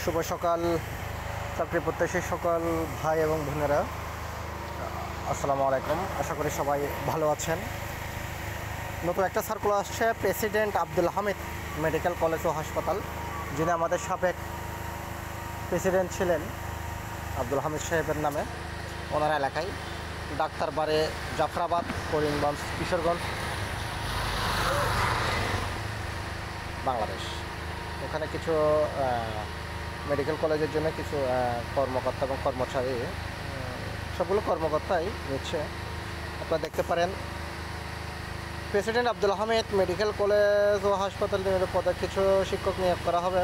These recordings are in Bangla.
শুভ সকাল চাকরি প্রত্যাশী সকল ভাই এবং বোনেরা, আসসালামু আলাইকুম। আশা করি সবাই ভালো আছেন। নতুন একটা সার্কুলার আসছে president Abdul Hamid medical college ও হাসপাতাল, যিনি আমাদের সাবেক প্রেসিডেন্ট ছিলেন আব্দুল হামিদ সাহেবের নামে, ওনার এলাকায় ডাক্তার বাড়ে জাফরাবাদ, করিমগঞ্জ, কিশোরগঞ্জ, বাংলাদেশ। ওখানে কিছু মেডিকেল কলেজের জন্য কিছু কর্মকর্তা এবং কর্মচারী, সবগুলো কর্মকর্তাই নিচ্ছে। আপনারা দেখতে পারেন president Abdul Hamid medical college ও হাসপাতাল পদে কিছু শিক্ষক নিয়োগ করা হবে।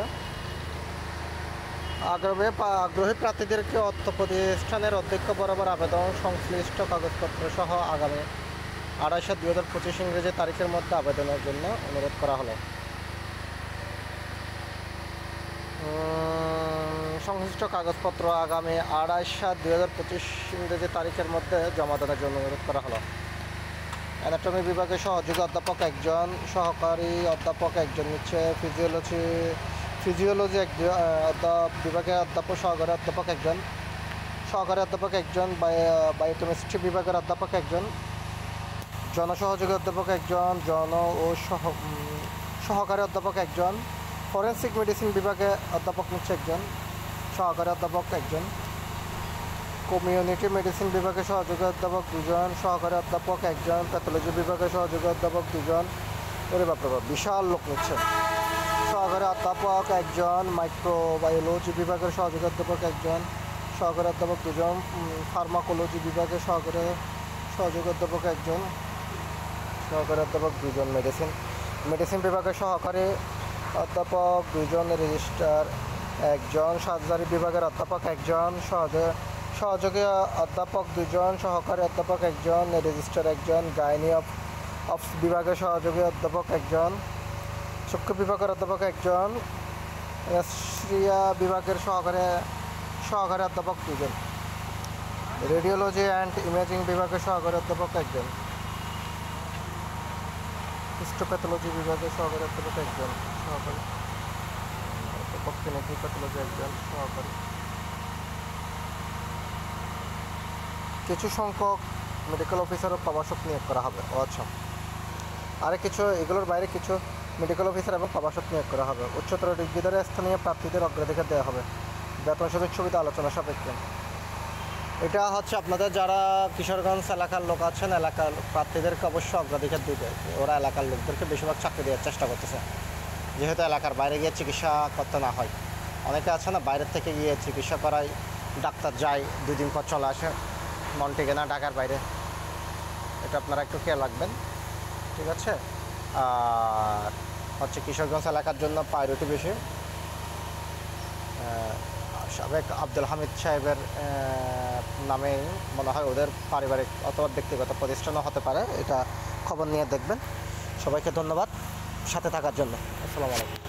আগ্রহী প্রার্থীদেরকে অর্থ প্রতিষ্ঠানের অধ্যক্ষ বরাবর আবেদন সংশ্লিষ্ট কাগজপত্র সহ আগামী 28/7/2025 ইংরেজি তারিখের মধ্যে আবেদনের জন্য অনুরোধ করা হলো। সংশ্লিষ্ট কাগজপত্র আগামী 28/7/2025 ইংরেজি তারিখের মধ্যে জমা দেওয়ার জন্য অনুরোধ করা হলো। অ্যানাটমি বিভাগের সহযোগী অধ্যাপক একজন, সহকারী অধ্যাপক একজন নিচ্ছে। ফিজিওলজি বিভাগের অধ্যাপক, সহকারী অধ্যাপক একজন, বায়োকেমিস্ট্রি বিভাগের অধ্যাপক একজন, জনসহযোগী অধ্যাপক একজন, সহকারী অধ্যাপক একজন, ফরেন্সিক মেডিসিন বিভাগে অধ্যাপক নিচ্ছে একজন, সহকারী অধ্যাপক একজন, কমিউনিটি মেডিসিন বিভাগে সহযোগী অধ্যাপক দুজন, সহকারী অধ্যাপক একজন, প্যাথোলজি বিভাগে সহযোগী অধ্যাপক দুজন। ওরে বাবা, বিশাল লোক নিচ্ছে। সহকারী অধ্যাপক একজন, মাইক্রোবায়োলজি বিভাগের সহযোগী অধ্যাপক একজন, সহকারী অধ্যাপক দুজন, ফার্মাকোলজি বিভাগের সহযোগী অধ্যাপক একজন, সহকারী অধ্যাপক দুজন, মেডিসিন বিভাগের সহকারী অধ্যাপক দুজন, রেজিস্ট্রার একজন, সার্জারি বিভাগের অধ্যাপক একজন, সহযোগী অধ্যাপক দুজন, সহকারী অধ্যাপক একজন, রেজিস্ট্রার একজন, গাইনি অফ বিভাগের সহযোগী অধ্যাপক একজন, চক্ষু বিভাগের অধ্যাপক একজন, অ্যানেস্থেসিয়া বিভাগের সহকারী অধ্যাপক দুজন, রেডিওলজি অ্যান্ড ইমেজিং বিভাগের সহকারী অধ্যাপক একজন, হিস্টোপ্যাথোলজি বিভাগের সহকারী অধ্যাপক একজন, সহকারী অধ্যাপক ক্লিনিক্যাল প্যাথোলজি একজন, সহকারী। কিছু সংখ্যক মেডিকেল অফিসার ও প্রভাষক নিয়োগ করা হবে। আচ্ছা, এগুলোর বাইরে কিছু মেডিকেল অফিসার এবং প্রভাষক নিয়োগ করা হবে। উচ্চতর ডিগ্রিধারী স্থানীয় প্রার্থীদের অগ্রাধিকার দেওয়া হবে। বেতন সুযোগ সুবিধা আলোচনা সাপেক্ষে। এটা হচ্ছে আপনাদের যারা কিশোরগঞ্জ এলাকার লোক আছেন, এলাকার প্রার্থীদেরকে অবশ্যই অগ্রাধিকার দিবে। ওরা এলাকার লোকদেরকে বেশিরভাগ চাকরি দেওয়ার চেষ্টা করতেছে, যেহেতু এলাকার বাইরে গিয়ে চিকিৎসা করতে না হয়। অনেকে আছে না, বাইরের থেকে গিয়ে চিকিৎসা করায়, ডাক্তার যায় 2 দিন পর চলে আসে, মন টেকে না ঢাকার বাইরে। এটা আপনারা একটু খেয়াল রাখবেন, ঠিক আছে? আর হচ্ছে কিশোরগঞ্জ এলাকার জন্য প্রায়োরিটি বেশি। সাবেক আব্দুল হামিদ সাহেবের নামে মনে হয় ওদের পারিবারিক অথবা ব্যক্তিগত প্রতিষ্ঠানও হতে পারে। এটা খবর নিয়ে দেখবেন। সবাইকে ধন্যবাদ সাথে থাকার জন্য। আসসালামু আলাইকুম।